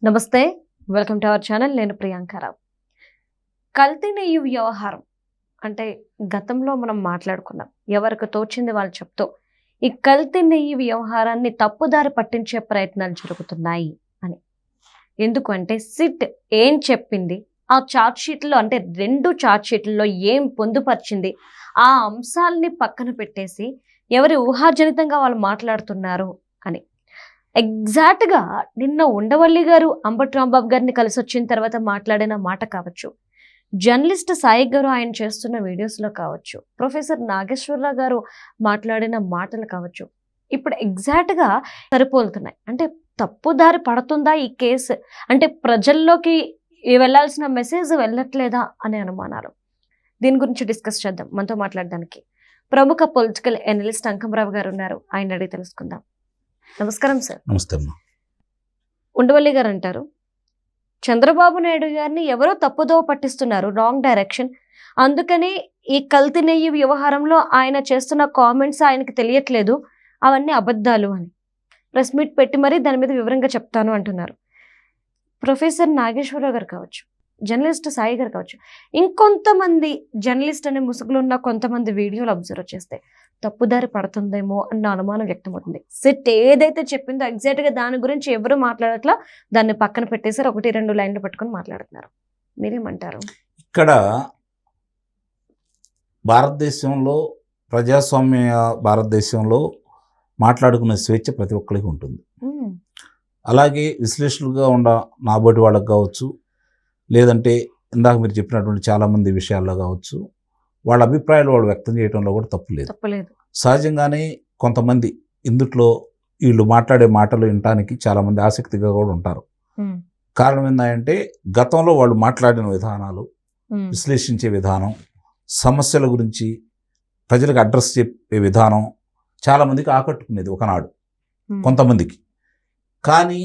నమస్తే, welcome to our channel. నేను ప్రియాంకరావు. కల్తీ నెయ్యి వ్యవహారం అంటే గతంలో మనం మాట్లాడుకున్నాం. ఎవరికి తోచింది వాళ్ళు చెప్తూ ఈ కల్తీ నెయ్యి వ్యవహారాన్ని తప్పుదారి పట్టించే ప్రయత్నాలు జరుగుతున్నాయి అని. ఎందుకంటే సిట్ ఏం చెప్పింది, ఆ ఛార్జ్ షీట్లో అంటే 2 ఛార్జ్ షీట్లలో ఏం పొందుపరిచింది, ఆ అంశాలని పక్కన పెట్టేసి ఎవరి ఊహాజనితంగా వాళ్ళు మాట్లాడుతున్నారు అని. ఎగ్జాక్ట్గా నిన్న ఉండవల్లి గారు అంబటి రాంబాబు గారిని కలిసి వచ్చిన తర్వాత మాట్లాడిన మాట కావచ్చు, జర్నలిస్ట్ సాయి గారు ఆయన చేస్తున్న వీడియోస్లో కావచ్చు, ప్రొఫెసర్ నాగేశ్వరరావు గారు మాట్లాడిన మాటలు కావచ్చు, ఇప్పుడు ఎగ్జాక్ట్గా సరిపోలుతున్నాయి. అంటే తప్పుదారి పడుతుందా ఈ కేసు, అంటే ప్రజల్లోకి వెళ్ళాల్సిన మెసేజ్ వెళ్ళట్లేదా అనే అనుమానాలు. దీని గురించి డిస్కస్ చేద్దాం. మనతో మాట్లాడడానికి ప్రముఖ పొలిటికల్ ఎనలిస్ట్ అంకమరావు గారు ఉన్నారు. ఆయన అడిగి తెలుసుకుందాం. నమస్కారం సార్. నమస్తే అమ్మా. ఉండవల్లి గారు అంటారు, చంద్రబాబు నాయుడు గారిని ఎవరో తప్పుదోవ పట్టిస్తున్నారు, రాంగ్ డైరెక్షన్, అందుకని ఈ కల్తీ నెయ్యి వ్యవహారంలో ఆయన చేస్తున్న కామెంట్స్ ఆయనకి తెలియట్లేదు, అవన్నీ అబద్ధాలు అని ప్రెస్ మీట్ పెట్టి మరీ దాని మీద వివరంగా చెప్తాను అంటున్నారు. ప్రొఫెసర్ నాగేశ్వరరావు గారు కావచ్చు, జర్నలిస్ట్ సాయి గారు కావచ్చు, ఇంకొంతమంది జర్నలిస్ట్ అనే ముసుగులో ఉన్న కొంతమంది వీడియోలు అబ్జర్వ్ చేస్తే తప్పుదారి పడుతుందేమో అన్న అనుమానం వ్యక్తమవుతుంది. సిట్ ఏదైతే చెప్పిందో ఎగ్జాక్ట్గా దాని గురించి ఎవరు మాట్లాడట్లా, దాన్ని పక్కన పెట్టేసారు, 1-2 లైన్లు పట్టుకొని మాట్లాడుతున్నారు. మీరేమంటారు? ఇక్కడ భారతదేశంలో, ప్రజాస్వామ్య భారతదేశంలో మాట్లాడుకునే స్వేచ్ఛ ప్రతి ఒక్కరికి ఉంటుంది. అలాగే విశ్లేషకులుగా ఉన్న నాబోటి వాళ్ళకి కావచ్చు, లేదంటే ఇందాక మీరు చెప్పినటువంటి చాలామంది విషయాల్లో కావచ్చు, వాళ్ళ అభిప్రాయాలు వాళ్ళు వ్యక్తం చేయడంలో కూడా తప్పులేదు. సహజంగానే కొంతమంది ఇందుట్లో వీళ్ళు మాట్లాడే మాటలు వినటానికి చాలామంది ఆసక్తిగా కూడా ఉంటారు. కారణం ఏంటంటే గతంలో వాళ్ళు మాట్లాడిన విధానాలు, విశ్లేషించే విధానం, సమస్యల గురించి ప్రజలకు అడ్రస్ చెప్పే విధానం చాలామందికి ఆకట్టుకునేది ఒకనాడు కొంతమందికి. కానీ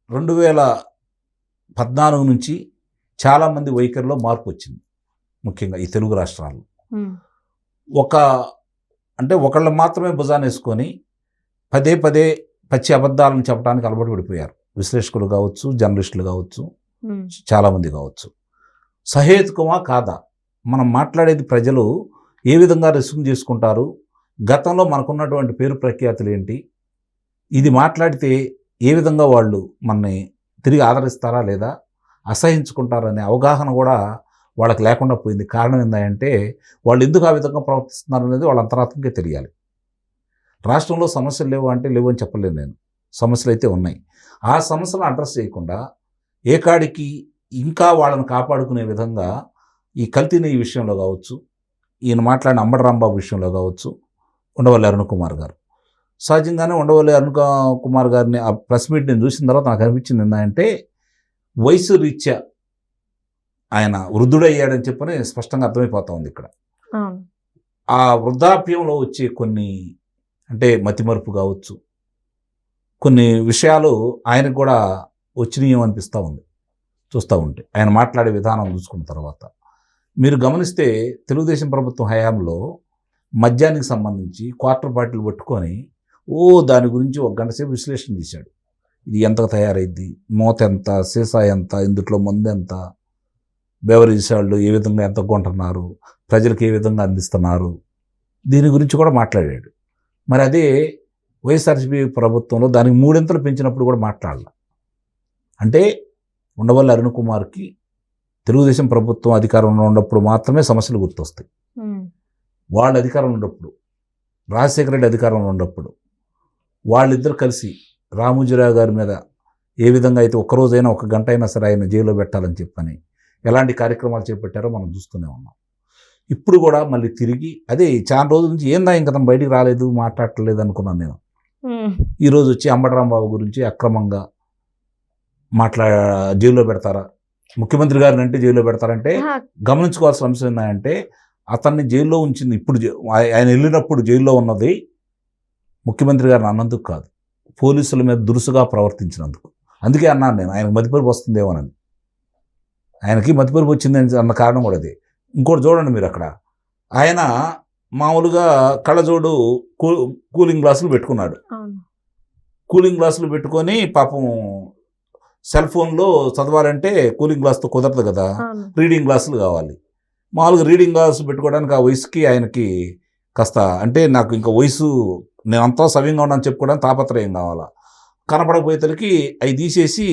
2014 నుంచి చాలామంది వైఖరిలో మార్పు వచ్చింది, ముఖ్యంగా ఈ తెలుగు రాష్ట్రాల్లో. ఒకళ్ళు మాత్రమే భుజాన్ని వేసుకొని పదే పదే పచ్చి అబద్ధాలను చెప్పడానికి అలవాటు పడిపోయారు. విశ్లేషకులు కావచ్చు, జర్నలిస్టులు కావచ్చు, చాలామంది కావచ్చు. సహేతుకమా కాదా, మనం మాట్లాడేది ప్రజలు ఏ విధంగా రిసీవ్ చేసుకుంటారు, గతంలో మనకున్నటువంటి పేరు ప్రఖ్యాతులు ఏంటి, ఇది మాట్లాడితే ఏ విధంగా వాళ్ళు మనని తిరిగి ఆదరిస్తారా లేదా అసహించుకుంటారనే అవగాహన కూడా వాళ్ళకి లేకుండా పోయింది. కారణం ఏంటంటే వాళ్ళు ఎందుకు ఆ విధంగా ప్రవర్తిస్తున్నారు అనేది వాళ్ళ అంతరాత్మకే తెలియాలి. రాష్ట్రంలో సమస్యలు లేవు అంటే లేవు అని చెప్పలేను నేను, సమస్యలు అయితే ఉన్నాయి. ఆ సమస్యలను అడ్రస్ చేయకుండా ఏకాడికి ఇంకా వాళ్ళని కాపాడుకునే విధంగా ఈ కల్తీ నెయ్యి విషయంలో కావచ్చు, ఈయన మాట్లాడిన అంబటి రాంబాబు విషయంలో కావచ్చు, ఉండవల్లి అరుణ్ కుమార్ గారు, సహజంగానే ఉండవల్లి అరుణ్ కుమార్ గారిని ఆ ప్రెస్ మీట్ నేను చూసిన తర్వాత నాకు అనిపించింది ఏంటంటే వయసు రీత్యా ఆయన వృద్ధుడయ్యాడని చెప్పని స్పష్టంగా అర్థమైపోతా ఉంది ఇక్కడ. ఆ వృద్ధాప్యంలో వచ్చే కొన్ని అంటే మతిమరుపు కావచ్చు, కొన్ని విషయాలు ఆయనకు కూడా వచ్చినాయి అనిపిస్తూ ఉంది చూస్తూ ఉంటే, ఆయన మాట్లాడే విధానం చూసుకున్న తర్వాత. మీరు గమనిస్తే తెలుగుదేశం ప్రభుత్వం హయాంలో మద్యానికి సంబంధించి క్వార్టర్ బాటిల్ పట్టుకొని దాని గురించి 1 గంట సేపు విశ్లేషణ చేశాడు. ఇది ఎంత తయారైద్ది, మూత ఎంత, సీసా ఎంత, ఇందులో మందు ఎంత, బెవరేజ్ వాళ్ళు ఏ విధంగా ఎంత కొంటున్నారు, ప్రజలకు ఏ విధంగా అందిస్తున్నారు, దీని గురించి కూడా మాట్లాడాడు. మరి అదే వైఎస్ఆర్సీపీ ప్రభుత్వంలో దానికి 3 పెంచినప్పుడు కూడా మాట్లాడాల. అంటే ఉండవల్లి అరుణ్ కుమార్కి తెలుగుదేశం ప్రభుత్వం అధికారంలో ఉన్నప్పుడు మాత్రమే సమస్యలు గుర్తొస్తాయి. వాళ్ళ అధికారంలో ఉన్నప్పుడు, రాజశేఖర రెడ్డి అధికారంలో ఉన్నప్పుడు వాళ్ళిద్దరు కలిసి రామోజీరావు గారి మీద ఏ విధంగా అయితే ఒక్కరోజైనా 1 గంట అయినా సరే ఆయన జైల్లో పెట్టాలని చెప్పని ఎలాంటి కార్యక్రమాలు చేపట్టారో మనం చూస్తూనే ఉన్నాం. ఇప్పుడు కూడా మళ్ళీ తిరిగి అదే చాలా రోజుల నుంచి ఏందా ఇంకా తను బయటికి రాలేదు, మాట్లాడలేదు అనుకున్నాను నేను. ఈరోజు వచ్చి అంబటి రాంబాబు గురించి అక్రమంగా జైల్లో పెడతారా, ముఖ్యమంత్రి గారిని అంటే జైల్లో పెడతారంటే గమనించుకోవాల్సిన అంశం ఏంటంటే అతన్ని జైల్లో ఉంచింది ఇప్పుడు, ఆయన వెళ్ళినప్పుడు జైల్లో ఉన్నది ముఖ్యమంత్రి గారిని అన్నందుకు కాదు, పోలీసుల మీద దురుసుగా ప్రవర్తించినందుకు. అందుకే అన్నాను నేను ఆయనకు మతిపరుపు వస్తుందేమోనని. ఆయనకి మతిపరుపు వచ్చింది అన్న కారణం కూడా అదే. ఇంకోటి చూడండి మీరు, అక్కడ ఆయన మామూలుగా కళ్ళజోడు కూలింగ్ గ్లాసులు పెట్టుకున్నాడు. కూలింగ్ గ్లాసులు పెట్టుకొని పాపం సెల్ ఫోన్లో చదవాలంటే కూలింగ్ గ్లాస్తో కుదరదు కదా, అవును. రీడింగ్ గ్లాసులు కావాలి. మామూలుగా రీడింగ్ గ్లాస్ పెట్టుకోవడానికి ఆ వయసుకి ఆయనకి కాస్త అంటే నాకు ఇంకా వయసు నేను అంతా సవ్యంగా ఉన్నాను చెప్పుకోవడానికి తాపత్రయం కావాలా, కనపడకపోయేతలకి అవి తీసేసి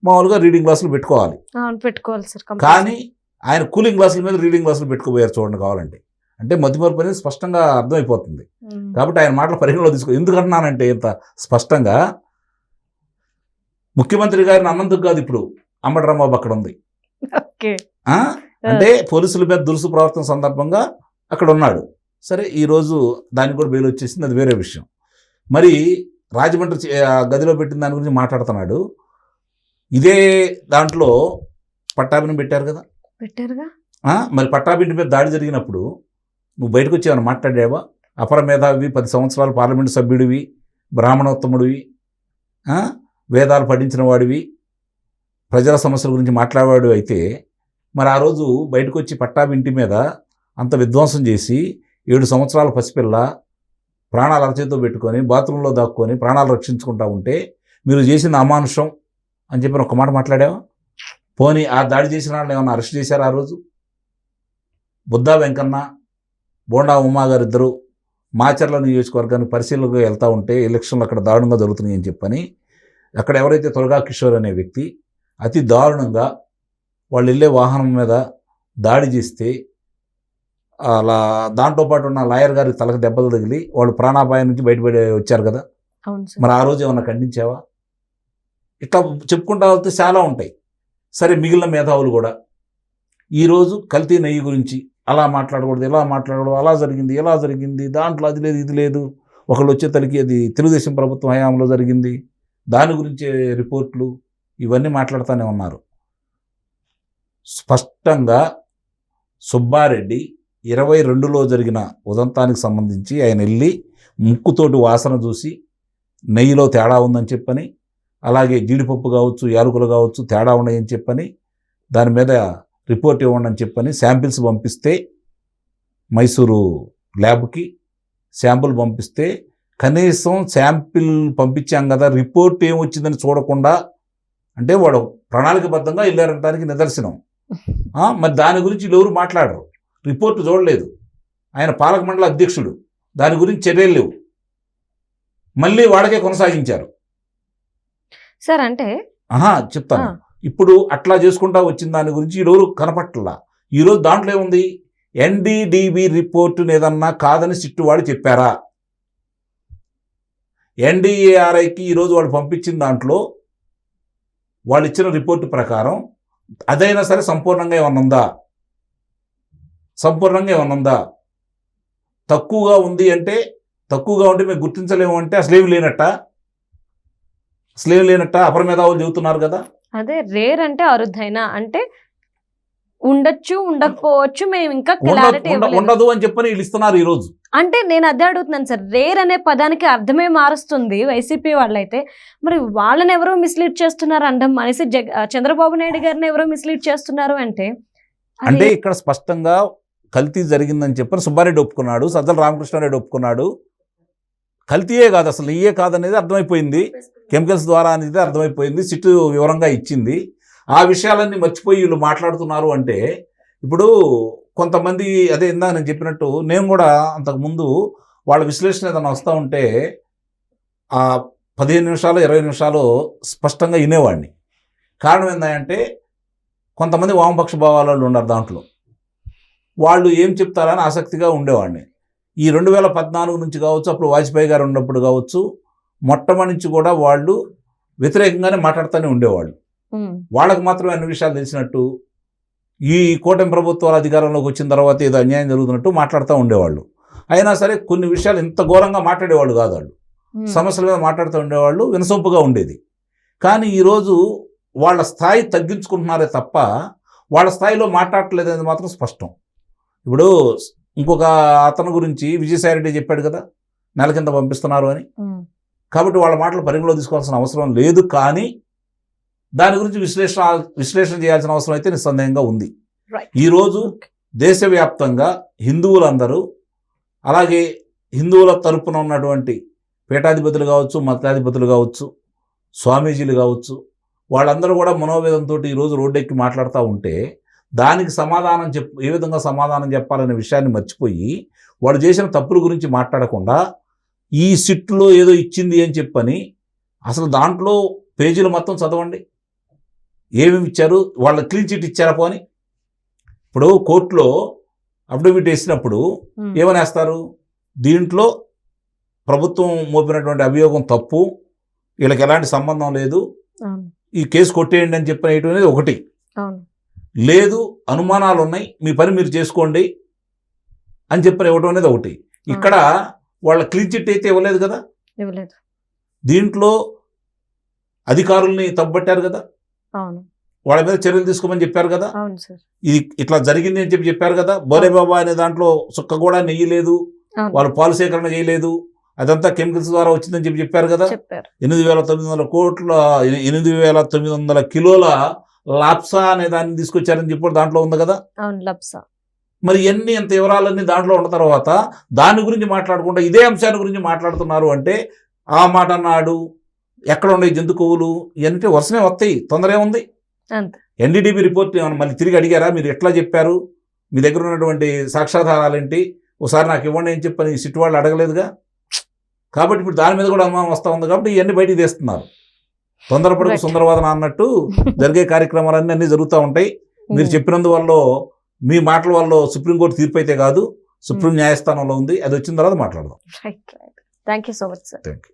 మామూలుగా రీడింగ్ గ్లాసులు పెట్టుకోవాలి. అవును, పెట్టుకోవాలి సార్. కానీ ఆయన కూలింగ్ గ్లాసుల మీద రీడింగ్ గ్లాసులు పెట్టుకోపోయారు చూడండి కావాలంటే. అంటే మతిమరుపు అనేది స్పష్టంగా అర్థమైపోతుంది. కాబట్టి ఆయన మాటలు పరిగణలో తీసుకో. ఎందుకంటున్నానంటే ఇంత స్పష్టంగా ముఖ్యమంత్రి గారిని అన్నందుకు కాదు, ఇప్పుడు అంబటి రాంబాబు అక్కడ ఉంది. ఓకే. అంటే పోలీసుల మీద దురుసు ప్రవర్తన సందర్భంగా అక్కడ ఉన్నాడు. సరే ఈరోజు దానికి కూడా బెయిల్ వచ్చేసింది, అది వేరే విషయం. మరి రాజమండ్రి గదిలో పెట్టిన దాని గురించి మాట్లాడుతున్నాడు. ఇదే దాంట్లో పట్టాభిని పెట్టారు కదా, పెట్టారుగా. మరి పట్టాభింటి మీద దాడి జరిగినప్పుడు నువ్వు బయటకు వచ్చి ఏమైనా మాట్లాడావా? అపర మేధావి, 10 సంవత్సరాలు పార్లమెంటు సభ్యుడివి, బ్రాహ్మణోత్తముడివి, వేదాలు పఠించిన వాడివి, ప్రజల సమస్యల గురించి మాట్లాడేవాడు అయితే మరి ఆ రోజు బయటకు వచ్చి పట్టాభింటి మీద అంత విధ్వంసం చేసి 7 సంవత్సరాల పసిపిల్ల ప్రాణాలు అరచేతితో పెట్టుకొని బాత్రూంలో దాక్కొని ప్రాణాలు రక్షించుకుంటా ఉంటే మీరు చేసిన అమానుషం అని చెప్పి ఒక మాట మాట్లాడావా? పోనీ ఆ దాడి చేసిన వాళ్ళని ఏమన్నా అరెస్ట్ చేశారు ఆ రోజు? బుద్ధా వెంకన్న, బోండా ఉమా గారు ఇద్దరు మాచర్ల నియోజకవర్గానికి పరిశీలనకు వెళ్తూ ఉంటే ఎలక్షన్లు అక్కడ దారుణంగా జరుగుతున్నాయి అని చెప్పని అక్కడ ఎవరైతే తొలగా కిషోర్ అనే వ్యక్తి అతి దారుణంగా వాళ్ళు వెళ్ళే వాహనం మీద దాడి చేస్తే అలా దాంతోపాటు ఉన్న లాయర్ గారికి తలకు దెబ్బలు తగిలి వాళ్ళు ప్రాణాపాయం నుంచి బయటపడి వచ్చారు కదా. మరి ఆ రోజు ఏమన్నా ఖండించావా? ఇట్లా చెప్పుకుంటా వెళ్తే చాలా ఉంటాయి. సరే మిగిలిన మేధావులు కూడా ఈరోజు కల్తీ నెయ్యి గురించి అలా మాట్లాడకూడదు, ఇలా మాట్లాడకూడదు, అలా జరిగింది, ఇలా జరిగింది, దాంట్లో అది లేదు ఇది లేదు, ఒకళ్ళు వచ్చేతలకి అది తెలుగుదేశం ప్రభుత్వం హయాంలో జరిగింది, దాని గురించి రిపోర్ట్లు ఇవన్నీ మాట్లాడుతూనే ఉన్నారు. స్పష్టంగా సుబ్బారెడ్డి 22లో జరిగిన ఉదంతానికి సంబంధించి ఆయన వెళ్ళి ముక్కుతోటి వాసన చూసి నెయ్యిలో తేడా ఉందని చెప్పని, అలాగే జీడిపప్పు కావచ్చు, యాలకులు కావచ్చు తేడా ఉన్నాయని చెప్పని దాని మీద రిపోర్ట్ ఇవ్వండి అని చెప్పని శాంపిల్స్ పంపిస్తే మైసూరు ల్యాబ్కి శాంపుల్ పంపిస్తే కనీసం శాంపిల్ పంపించాం కదా రిపోర్ట్ ఏమొచ్చిందని చూడకుండా, అంటే వాడు ప్రణాళికబద్ధంగా వెళ్ళారనడానికి నిదర్శనం. మరి దాని గురించి ఎవరు మాట్లాడరు, రిపోర్టు చూడలేదు. ఆయన పాలక మండలి అధ్యక్షుడు, దాని గురించి చర్యలు లేవు, మళ్ళీ వాడకే కొనసాగించారు సార్. అంటే చెప్తాను. ఇప్పుడు అట్లా చేసుకుంటా వచ్చిన దాని గురించి ఈరోజు కనపట్లా. ఈరోజు దాంట్లో ఏముంది? ఎన్డీడీబీ రిపోర్టును ఏదన్నా కాదని సిట్టువాడు చెప్పారా? ఎన్డీఏఆర్ఐకి ఈరోజు వాళ్ళు పంపించిన దాంట్లో వాళ్ళు ఇచ్చిన రిపోర్టు ప్రకారం అదైనా సరే సంపూర్ణంగా ఏమన్నా ఉందా? సంపూర్ణంగా ఏమన్నా ఉందా? తక్కువగా ఉంది అంటే, తక్కువగా ఉంటే మేము గుర్తించలేము అంటే అసలేమి లేనట్ట, అసలేమి లేనట్ట అపర మేధావులు చెబుతున్నారు కదా. అదే రేర్ అంటే అరుదైనా అంటే ఉండొచ్చు, ఉండకపోవచ్చు, మేము ఇంకా క్లారిటీ ఉండదు అని చెప్పని వీళ్ళు ఇస్తున్నారు ఈ రోజు. అంటే నేను అదే అడుగుతున్నాను సార్, రేర్ అనే పదానికి అర్థమే మారుస్తుంది వైసీపీ వాళ్ళైతే. మరి వాళ్ళని ఎవరో మిస్లీడ్ చేస్తున్నారు అండం అనేసి చంద్రబాబు నాయుడు గారిని ఎవరో మిస్లీడ్ చేస్తున్నారు అంటే ఇక్కడ స్పష్టంగా కల్తీ జరిగిందని చెప్పని సుబ్బారెడ్డి ఒప్పుకున్నాడు, సజ్జల రామకృష్ణారెడ్డి ఒప్పుకున్నాడు. కల్తీయే కాదు అసలు ఇయే కాదనేది అర్థమైపోయింది, కెమికల్స్ ద్వారా అనేది అర్థమైపోయింది, సిట్టు వివరంగా ఇచ్చింది. ఆ విషయాలన్నీ మర్చిపోయి వీళ్ళు మాట్లాడుతున్నారు అంటే ఇప్పుడు కొంతమంది అదే ఇందాక నేను చెప్పినట్టు నేను కూడా అంతకుముందు వాళ్ళ విశ్లేషణ ఏదైనా వస్తూ ఉంటే ఆ 15 నిమిషాలు 20 నిమిషాలు స్పష్టంగా వినేవాడిని. కారణం ఏంటంటే కొంతమంది వామపక్ష భావాలు ఉన్నారు దాంట్లో, వాళ్ళు ఏం చెప్తారని ఆసక్తిగా ఉండేవాడిని. ఈ 2014 నుంచి కావచ్చు, అప్పుడు వాజ్పేయి గారు ఉన్నప్పుడు కావచ్చు, మొట్టమొదటి నుంచి కూడా వాళ్ళు వ్యతిరేకంగానే మాట్లాడుతూనే ఉండేవాళ్ళు. వాళ్ళకు మాత్రమే అన్ని విషయాలు తెలిసినట్టు, ఈ కూటమి ప్రభుత్వాల అధికారంలోకి వచ్చిన తర్వాత ఏదో అన్యాయం జరుగుతున్నట్టు మాట్లాడుతూ ఉండేవాళ్ళు. అయినా సరే కొన్ని విషయాలు ఇంత ఘోరంగా మాట్లాడేవాళ్ళు కాదు, వాళ్ళు సమస్యల మీద మాట్లాడుతూ ఉండేవాళ్ళు, వినసొంపుగా ఉండేది. కానీ ఈరోజు వాళ్ళ స్థాయి తగ్గించుకుంటున్నారే తప్ప వాళ్ళ స్థాయిలో మాట్లాడట్లేదు అనేది మాత్రం స్పష్టం. ఇప్పుడు ఇంకొక అతని గురించి విజయసాయిరెడ్డి చెప్పాడు కదా నెల కింద పంపిస్తున్నారు అని, కాబట్టి వాళ్ళ మాటలు పరిగణలో తీసుకోవాల్సిన అవసరం లేదు. కానీ దాని గురించి విశ్లేషణ చేయాల్సిన అవసరం అయితే నిస్సందేహంగా ఉంది. ఈరోజు దేశవ్యాప్తంగా హిందువులందరూ, అలాగే హిందువుల తరపున ఉన్నటువంటి పీఠాధిపతులు కావచ్చు, మతాధిపతులు కావచ్చు, స్వామీజీలు కావచ్చు, వాళ్ళందరూ కూడా మనోవేదంతో ఈరోజు రోడ్డెక్కి మాట్లాడుతూ ఉంటే దానికి సమాధానం ఏ విధంగా సమాధానం చెప్పాలనే విషయాన్ని మర్చిపోయి వాడు చేసిన తప్పుల గురించి మాట్లాడకుండా ఈ సిట్లో ఏదో ఇచ్చింది అని చెప్పని అసలు దాంట్లో పేజీలు మొత్తం చదవండి, ఏమేమి ఇచ్చారు, వాళ్ళ క్లీన్ చిట్ ఇచ్చారా పోని. ఇప్పుడు కోర్టులో అఫిడవిట్ వేసినప్పుడు ఏమని వేస్తారు, దీంట్లో ప్రభుత్వం మోపినటువంటి అభియోగం తప్పు, వీళ్ళకి ఎలాంటి సంబంధం లేదు, ఈ కేసు కొట్టేయండి అని చెప్పిన అనేది ఒకటి, లేదు అనుమానాలు ఉన్నాయి మీ పని మీరు చేసుకోండి అని చెప్పిన ఇవ్వడం అనేది ఒకటి. ఇక్కడ వాళ్ళ క్లీన్ చిట్ అయితే ఇవ్వలేదు కదా, దీంట్లో అధికారుల్ని తప్పుపట్టారు కదా, వాళ్ళ మీద చర్యలు తీసుకోమని చెప్పారు కదా, ఇది ఇట్లా జరిగింది అని చెప్పారు కదా, బోరే బాబా అనే దాంట్లో సుక్క కూడా నెయ్యి లేదు, వాళ్ళు పాలు సేకరణ చేయలేదు, అదంతా కెమికల్స్ ద్వారా వచ్చిందని చెప్పారు కదా, 8,900 కోట్ల 8,900 కిలోల లాప్సా అనే దాన్ని తీసుకొచ్చారని చెప్పి దాంట్లో ఉంది కదా. మరి ఎన్ని ఎంత వివరాలన్నీ దాంట్లో ఉన్న తర్వాత దాని గురించి మాట్లాడకుండా ఇదే అంశాన్ని గురించి మాట్లాడుతున్నారు అంటే ఆ మాట అన్నాడు, ఎక్కడ ఉండే జంతు కొవ్వులు ఇవన్నీ వరుసనే వస్తాయి, తొందర ఏముంది. ఎన్డీటీవీ రిపోర్ట్ ఏమన్నా మళ్ళీ తిరిగి అడిగారా, మీరు ఎట్లా చెప్పారు, మీ దగ్గర ఉన్నటువంటి సాక్ష్యాధారాలు ఏంటి, ఒకసారి నాకు ఇవ్వండి అని చెప్పని సిట్ వాళ్ళు అడగలేదుగా. కాబట్టి ఇప్పుడు దాని మీద కూడా అనుమానం వస్తూ ఉంది కాబట్టి ఇవన్నీ బయటికి తీస్తున్నారు. తొందరపడకు సుందరవాదన అన్నట్టు జరిగే కార్యక్రమాలన్నీ అన్నీ జరుగుతూ ఉంటాయి. మీరు చెప్పినందువల్ల మీ మాటల వల్ల సుప్రీంకోర్టు తీర్పు అయితే కాదు, సుప్రీం న్యాయస్థానంలో ఉంది, అది వచ్చిన తర్వాత మాట్లాడదాం. Thank you so much sir. Thank you.